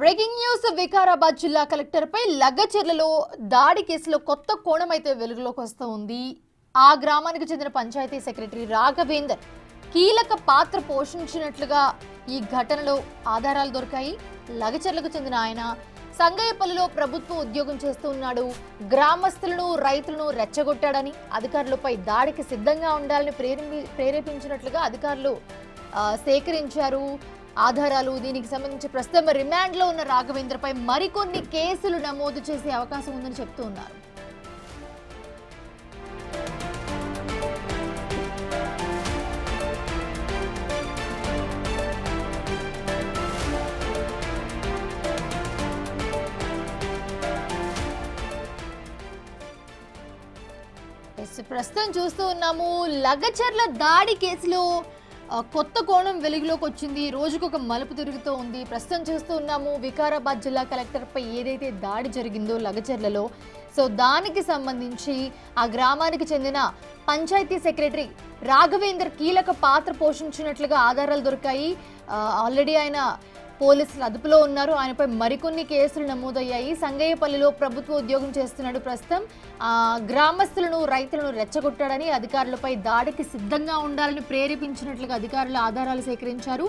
Breaking news Vikarabad జిల్లా collector పై లగ్గచెర్లలో దాడి కేసులో కొత్త కోణం అయితే వెలుగులోకి వస్తుంది. ఆ గ్రామానికి చెందిన పంచాయతీ సెక్రటరీ రాఘవేందర్ కీలక పాత్ర పోషించినట్లుగా ఈ ఘటనలో ఆధారాలు దొరికాయి. లగచెర్లకు చెందిన ఆయన సంగయ్యపల్లిలో ప్రభుత్వ ఉద్యోగం చేస్తూ ఉన్నాడు. గ్రామస్తులను రైతులను రెచ్చగొట్టాడని అధికారులపై దాడికి సిద్ధంగా ఉండాలని ప్రేరేపించినట్లుగా అధికారులు సేకరించారు ఆధారాలు. దీనికి సంబంధించి ప్రస్తుతం రిమాండ్ లో ఉన్న రాఘవేంద్ర పై మరికొన్ని కేసులు నమోదు చేసే అవకాశం ఉందని చెప్తూ ఉన్నారు. ప్రస్తుతం చూస్తూ ఉన్నాము లగచర్ల దాడి కేసులో కొత్త కోణం వెలుగులోకి వచ్చింది. రోజుకొక మలుపు తిరుగుతూ ఉంది. ప్రస్తుతం చూస్తూ ఉన్నాము వికారాబాద్ జిల్లా కలెక్టర్ పై ఏదైతే దాడి జరిగిందో లగచర్లలో, సో దానికి సంబంధించి ఆ గ్రామానికి చెందిన పంచాయతీ సెక్రటరీ రాఘవేందర్ కీలక పాత్ర పోషించినట్లుగా ఆధారాలు దొరికాయి. ఆల్రెడీ ఆయన పోలీసులు అదుపులో ఉన్నారు. ఆయనపై మరికొన్ని కేసులు నమోదయ్యాయి. సంగయ్యపల్లిలో ప్రభుత్వ ఉద్యోగం చేస్తున్నాడు. ప్రస్తుతం గ్రామస్తులను రైతులను రెచ్చగొట్టాడని అధికారులపై దాడికి సిద్ధంగా ఉండాలని ప్రేరేపించినట్లుగా అధికారులు ఆధారాలు సేకరించారు.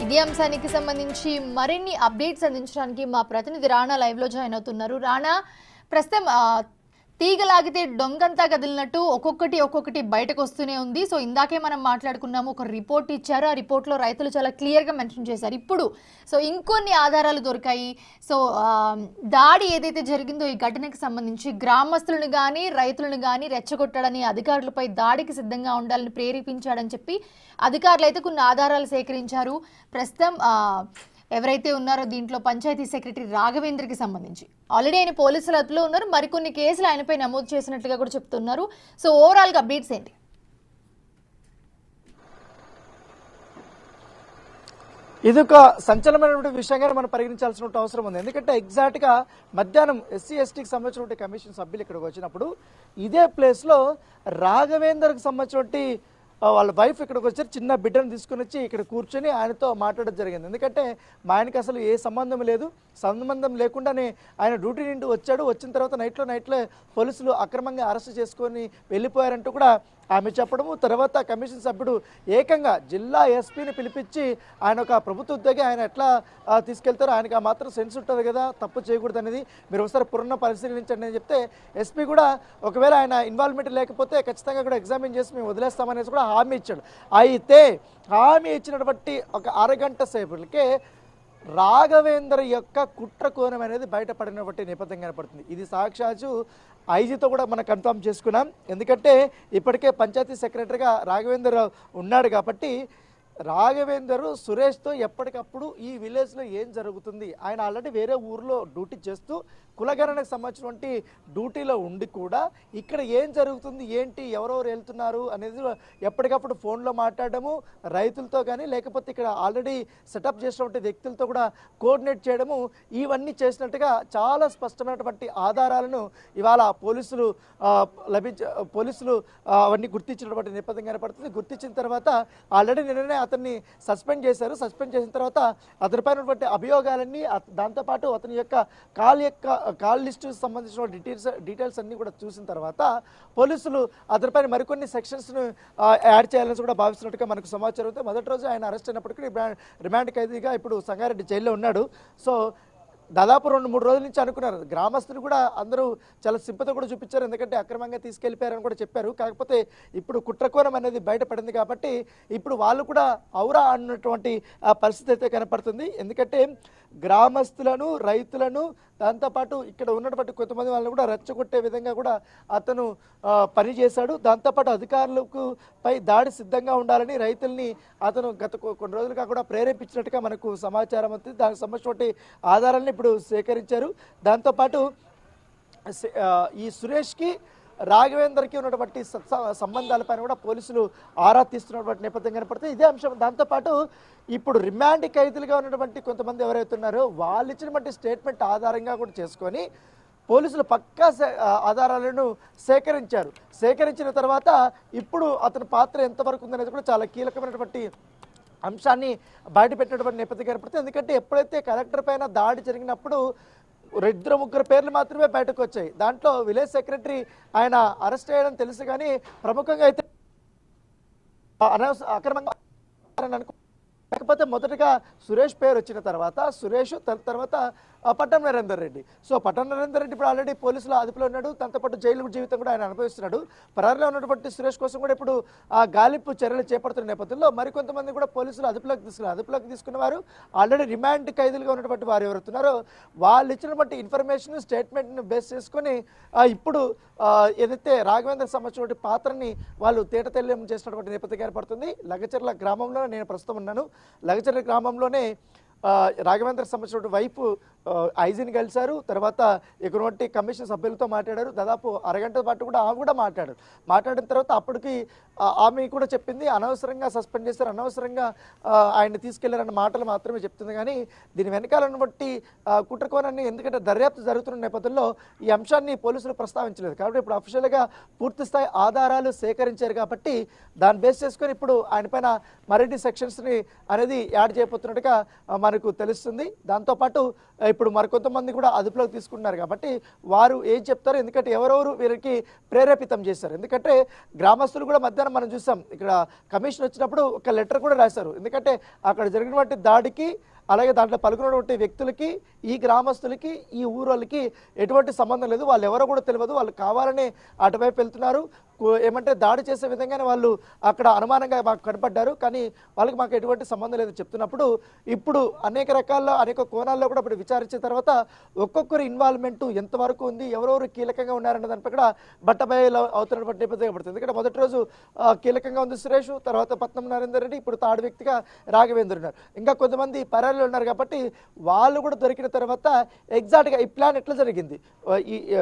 ఇదే అంశానికి సంబంధించి మరిన్ని అప్డేట్స్ అందించడానికి మా ప్రతినిధి రాణా లైవ్ లో జాయిన్ అవుతున్నారు. రాణా, ప్రస్తుతం తీగలాగితే డొంగంతా కదిలినట్టు ఒక్కొక్కటి బయటకు వస్తూనే ఉంది. సో ఇందాకే మనం మాట్లాడుకున్నాము, ఒక రిపోర్ట్ ఇచ్చారు. ఆ రిపోర్ట్లో రైతులు చాలా క్లియర్గా మెన్షన్ చేశారు. ఇప్పుడు సో ఇంకొన్ని ఆధారాలు దొరికాయి. సో దాడి ఏదైతే జరిగిందో ఈ ఘటనకు సంబంధించి గ్రామస్తులను కానీ రైతులను కానీ రెచ్చగొట్టాడని అధికారులపై దాడికి సిద్ధంగా ఉండాలని ప్రేరేపించాడని చెప్పి అధికారులు అయితే కొన్ని ఆధారాలు సేకరించారు. ప్రస్తుతం ఎవరైతే ఉన్నారో దీంట్లో పంచాయతీ సెక్రటరీ రాఘవేంద్రకి సంబంధించి ఆల్రెడీ ఆయన పోలీసుల అదుపులో ఉన్నారు. మరికొన్ని కేసులు ఆయనపై నమోదు చేసినట్లుగా కూడా చెప్తున్నారు. సో ఓవరాల్ గా అప్డేట్స్ ఏంటి? ఇది ఒక సంచలనమైనటువంటి విషయంగా మనం పరిగణించాల్సిన అవసరం ఉంది. ఎందుకంటే ఎగ్జాక్ట్ గా మధ్యాహ్నం ఎస్సీ ఎస్టీకి సంబంధించినటువంటి కమిషన్ సభ్యులు ఇక్కడికి వచ్చినప్పుడు ఇదే ప్లేస్ లో రాఘవేందర్కి సంబంధించినటువంటి వాళ్ళ వైఫ్ ఇక్కడికి వచ్చారు. చిన్న బిడ్డను తీసుకుని వచ్చి ఇక్కడ కూర్చొని ఆయనతో మాట్లాడడం జరిగింది. ఎందుకంటే మా ఆయనకి అసలు ఏ సంబంధం లేదు, సంబంధం లేకుండానే ఆయన డ్యూటీ నుండి వచ్చాడు. వచ్చిన తర్వాత నైట్లో పోలీసులు అక్రమంగా అరెస్ట్ చేసుకొని వెళ్ళిపోయారంటూ కూడా ఆమె చెప్పడము. తర్వాత కమిషన్ సభ్యుడు ఏకంగా జిల్లా ఎస్పీని పిలిపించి ఆయన ఒక ప్రభుత్వ ఉద్యోగి, ఆయన ఎట్లా తీసుకెళ్తారో ఆయనకు ఆ మాత్రం సెన్స్ ఉంటుంది కదా, తప్పు చేయకూడదు అనేది మీరు ఒకసారి పునః పరిశీలించండి అని చెప్తే ఎస్పీ కూడా ఒకవేళ ఆయన ఇన్వాల్వ్మెంట్ లేకపోతే ఖచ్చితంగా కూడా ఎగ్జామిన్ చేసి మేము వదిలేస్తామనేసి కూడా హామీ ఇచ్చాడు. అయితే హామీ ఇచ్చినటువంటి ఒక అరగంట సేపటికే రాఘవేందర్ యొక్క కుట్ర కోణం అనేది బయటపడినటువంటి నేపథ్యం కనపడుతుంది. ఇది సాక్షాత్తు ఐజీతో కూడా మనం కన్ఫర్మ్ చేసుకున్నాం. ఎందుకంటే ఇప్పటికే పంచాయతీ సెక్రటరీగా రాఘవేందర్ ఉన్నాడు కాబట్టి రాఘవేందర్ సురేష్తో ఎప్పటికప్పుడు ఈ విలేజ్లో ఏం జరుగుతుంది, ఆయన ఆల్రెడీ వేరే ఊర్లో డ్యూటీ చేస్తూ కులగణనకు సంబంధించినటువంటి డ్యూటీలో ఉండి కూడా ఇక్కడ ఏం జరుగుతుంది ఏంటి ఎవరెవరు వెళ్తున్నారు అనేది ఎప్పటికప్పుడు ఫోన్లో మాట్లాడము, రైతులతో కానీ లేకపోతే ఇక్కడ ఆల్రెడీ సెటప్ చేసినటువంటి వ్యక్తులతో కూడా కోఆర్డినేట్ చేయడము, ఇవన్నీ చేసినట్టుగా చాలా స్పష్టమైనటువంటి ఆధారాలను ఇవాళ పోలీసులు అవన్నీ గుర్తించినటువంటి నేపథ్యం కనపడుతుంది. గుర్తించిన తర్వాత ఆల్రెడీ నిన్ననే అతన్ని సస్పెండ్ చేశారు. సస్పెండ్ చేసిన తర్వాత అతనిపైన అభియోగాలన్నీ, దాంతోపాటు అతని యొక్క కాల్ లిస్టు సంబంధించిన డీటెయిల్స్ అన్ని కూడా చూసిన తర్వాత పోలీసులు అతనిపైన మరికొన్ని సెక్షన్స్ను యాడ్ చేయాలని కూడా భావిస్తున్నట్టుగా మనకు సమాచారం ఉంది. మొదటి రోజు ఆయన అరెస్ట్ అయినప్పటికీ రిమాండ్ ఖైదీగా ఇప్పుడు సంగారెడ్డి జైల్లో ఉన్నాడు. సో దాదాపు 2-3 రోజుల నుంచి అనుకున్నారు. గ్రామస్తులు కూడా అందరూ చాలా సింపతి కూడా చూపించారు. ఎందుకంటే అక్రమంగా తీసుకెళ్ళిపోయారని కూడా చెప్పారు. కాకపోతే ఇప్పుడు కుట్రకోణం అనేది బయటపడింది కాబట్టి ఇప్పుడు వాళ్ళు కూడా ఔరా అన్నటువంటి పరిస్థితి అయితే కనపడుతుంది. ఎందుకంటే గ్రామస్తులను రైతులను దాంతోపాటు ఇక్కడ ఉన్నటువంటి కొంతమంది వాళ్ళని కూడా రెచ్చగొట్టే విధంగా కూడా అతను పనిచేశాడు. దాంతోపాటు అధికారులకు పై దాడి సిద్ధంగా ఉండాలని రైతుల్ని అతను గత కొన్ని రోజులుగా కూడా ప్రేరేపించినట్టుగా మనకు సమాచారం అవుతుంది. దానికి సంబంధించినటువంటి ఆధారాలను ఇప్పుడు సేకరించారు. దాంతోపాటు ఈ సురేష్కి రాఘవేందర్కి ఉన్నటువంటి సంబంధాలపైన కూడా పోలీసులు ఆరా తీస్తున్నటువంటి నేపథ్యం కనపడుతుంది. ఇదే అంశం. దాంతోపాటు ఇప్పుడు రిమాండ్ ఖైదీలుగా ఉన్నటువంటి కొంతమంది ఎవరైతే ఉన్నారో వాళ్ళు ఇచ్చినటువంటి స్టేట్మెంట్ ఆధారంగా కూడా చేసుకొని పోలీసులు పక్కా ఆధారాలను సేకరించారు. సేకరించిన తర్వాత ఇప్పుడు అతని పాత్ర ఎంతవరకు ఉందనేది కూడా చాలా కీలకమైనటువంటి అంశాన్ని బయట పెట్టినటువంటి నేపథ్యం ఏర్పడుతుంది. ఎందుకంటే ఎప్పుడైతే కలెక్టర్ పైన దాడి జరిగినప్పుడు 2-3 పేర్లు మాత్రమే బయటకు వచ్చాయి. దాంట్లో విలేజ్ సెక్రటరీ ఆయన అరెస్ట్ చేయడం తెలుసు, కానీ ప్రముఖంగా అయితే అక్రమంగా లేకపోతే మొదటగా సురేష్ పేరు వచ్చిన తర్వాత సురేష్ తర్వాత పట్టం నరేందర్ రెడ్డి. సో పట్టం నరేందర్ రెడ్డి ఇప్పుడు ఆల్రెడీ పోలీసుల అదుపులో ఉన్నాడు. తనతో పాటు జైలు జీవితం కూడా ఆయన అనుభవిస్తున్నాడు. పరారీలో ఉన్నటువంటి సురేష్ కోసం కూడా ఇప్పుడు ఆ గాలింపు చర్యలు చేపడుతున్న నేపథ్యంలో మరికొంతమంది కూడా పోలీసులు అదుపులోకి తీసుకున్న వారు ఆల్రెడీ రిమాండ్ ఖైదీలుగా ఉన్నటువంటి వారు ఎవరుతున్నారో వాళ్ళు ఇచ్చినటువంటి ఇన్ఫర్మేషన్ స్టేట్మెంట్ను బేస్ చేసుకొని ఇప్పుడు ఏదైతే రాఘవేంద్ర సంబంధించిన పాత్రని వాళ్ళు తేటతెల్లం చేసినటువంటి నేపథ్యం ఏర్పడుతుంది. లగచర్ల గ్రామంలో నేను ప్రస్తుతం ఉన్నాను. లగచర్ల గ్రామంలోనే రాఘవేంద్ర సంబంధించిన వైపు ఐజీని కలిశారు. తర్వాత ఇక్కడ కమిషన్ సభ్యులతో మాట్లాడారు. దాదాపు అరగంట పాటు కూడా ఆమె కూడా మాట్లాడిన తర్వాత అప్పటికి ఆమె కూడా చెప్పింది అనవసరంగా సస్పెండ్ చేశారు, అనవసరంగా ఆయన్ని తీసుకెళ్లారన్న మాటలు మాత్రమే చెప్తుంది. కానీ దీని వెనకాలను బట్టి కుట్రకోణాన్ని, ఎందుకంటే దర్యాప్తు జరుగుతున్న నేపథ్యంలో ఈ అంశాన్ని పోలీసులు ప్రస్తావించలేదు. కాబట్టి ఇప్పుడు అఫీషియల్గా పూర్తి స్థాయి ఆధారాలు సేకరించారు కాబట్టి దాన్ని బేస్ చేసుకొని ఇప్పుడు ఆయన పైన మరిన్ని సెక్షన్స్ని అనేది యాడ్ చేయబోతున్నట్టుగా మనకు తెలుస్తుంది. దాంతోపాటు ఇప్పుడు మరికొంతమంది కూడా అదుపులోకి తీసుకుంటున్నారు కాబట్టి వారు ఏం చెప్తారు, ఎందుకంటే ఎవరెవరు వీరికి ప్రేరేపితం చేశారు. ఎందుకంటే గ్రామస్తులు కూడా మధ్యాహ్నం మనం చూసాం, ఇక్కడ కమిషన్ వచ్చినప్పుడు ఒక లెటర్ కూడా రాశారు. ఎందుకంటే అక్కడ జరిగినటువంటి దాడికి అలాగే దాంట్లో పలుకున్నటువంటి వ్యక్తులకి, ఈ గ్రామస్తులకి, ఈ ఊరోళ్ళకి ఎటువంటి సంబంధం లేదు, వాళ్ళు ఎవరో కూడా తెలియదు, వాళ్ళు కావాలని అటువైపు వెళ్తున్నారు, ఏమంటే దాడి చేసే విధంగానే వాళ్ళు అక్కడ అనుమానంగా మాకు కనపడ్డారు, కానీ వాళ్ళకి మాకు ఎటువంటి సంబంధం లేదు చెప్తున్నప్పుడు ఇప్పుడు అనేక కోణాల్లో కూడా ఇప్పుడు విచారించిన తర్వాత ఒక్కొక్కరి ఇన్వాల్వ్మెంట్ ఎంతవరకు ఉంది, ఎవరెవరు కీలకంగా ఉన్నారన్న దానిపై కూడా బట్టబయలు అవుతున్నటువంటి నేపథ్యం పడుతుంది. ఎందుకంటే మొదటి రోజు కీలకంగా ఉంది సురేష్, తర్వాత పట్నం నరేందర్ రెడ్డి, ఇప్పుడు తాడు వ్యక్తిగా రాఘవేంద్ర ఉన్నారు. ఇంకా కొంతమంది పరారీలో ఉన్నారు కాబట్టి వాళ్ళు కూడా దొరికిన తర్వాత ఎగ్జాక్ట్గా ఈ ప్లాన్ ఎట్లా జరిగింది,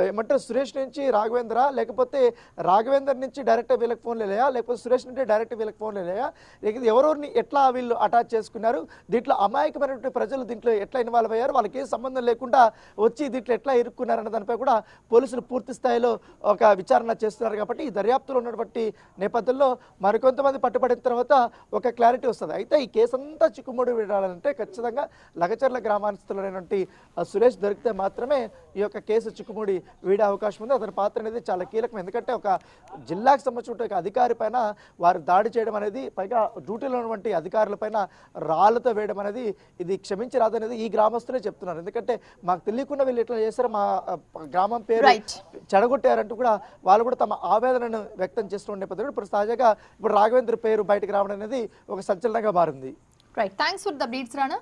ఏమంటారు సురేష్ నుంచి రాఘవేంద్ర, లేకపోతే రాఘవేంద్ర నుంచి డైరెక్ట్ వీళ్ళకి ఫోన్లు వెళ్ళాయా, లేకపోతే సురేష్ నుండి డైరెక్ట్ వీళ్ళకి ఫోన్లు వెళ్ళాయా, లేకపోతే ఎవరెవరిని ఎట్లా వీళ్ళు అటాచ్ చేసుకున్నారు, దీంట్లో అమాయకమైనటువంటి ప్రజలు దీంట్లో ఎట్లా ఇన్వాల్వ్ అయ్యారు, వాళ్ళకి ఏ సంబంధం లేకుండా వచ్చి దీంట్లో ఎట్లా ఇరుక్కున్నారన్న దానిపై కూడా పోలీసులు పూర్తి స్థాయిలో ఒక విచారణ చేస్తున్నారు. కాబట్టి ఈ దర్యాప్తులో ఉన్నటువంటి నేపథ్యంలో మరికొంతమంది పట్టుబడిన తర్వాత ఒక క్లారిటీ వస్తుంది. అయితే ఈ కేసు అంతా చిక్కుముడి విడాలంటే ఖచ్చితంగా లగచర్ల గ్రామాస్తులైనటువంటి సురేష్ దొరికితే మాత్రమే ఈ యొక్క కేసు చిక్కుముడి వీడే అవకాశం ఉంది. అతని పాత్ర అనేది చాలా కీలకం. ఎందుకంటే ఒక జిల్లాకు సంబంధించిన అధికారి పైన వారు దాడి చేయడం అనేది, పైగా డ్యూటీలో ఉన్నటువంటి అధికారుల పైన రాళ్లతో వేయడం అనేది ఇది క్షమించి రాదనేది ఈ గ్రామస్తులే చెప్తున్నారు. ఎందుకంటే మాకు తెలియకుండా వీళ్ళు ఎట్లా చేశారో, మా గ్రామం పేరు చెడగొట్టారంటూ కూడా వాళ్ళు కూడా తమ ఆవేదనను వ్యక్తం చేస్తున్న నేపథ్యంలో ఇప్పుడు తాజాగా రాఘవేంద్ర పేరు బయటకు రావడం అనేది ఒక సంచలనంగా మారింది. Right, thanks for the updates Rana.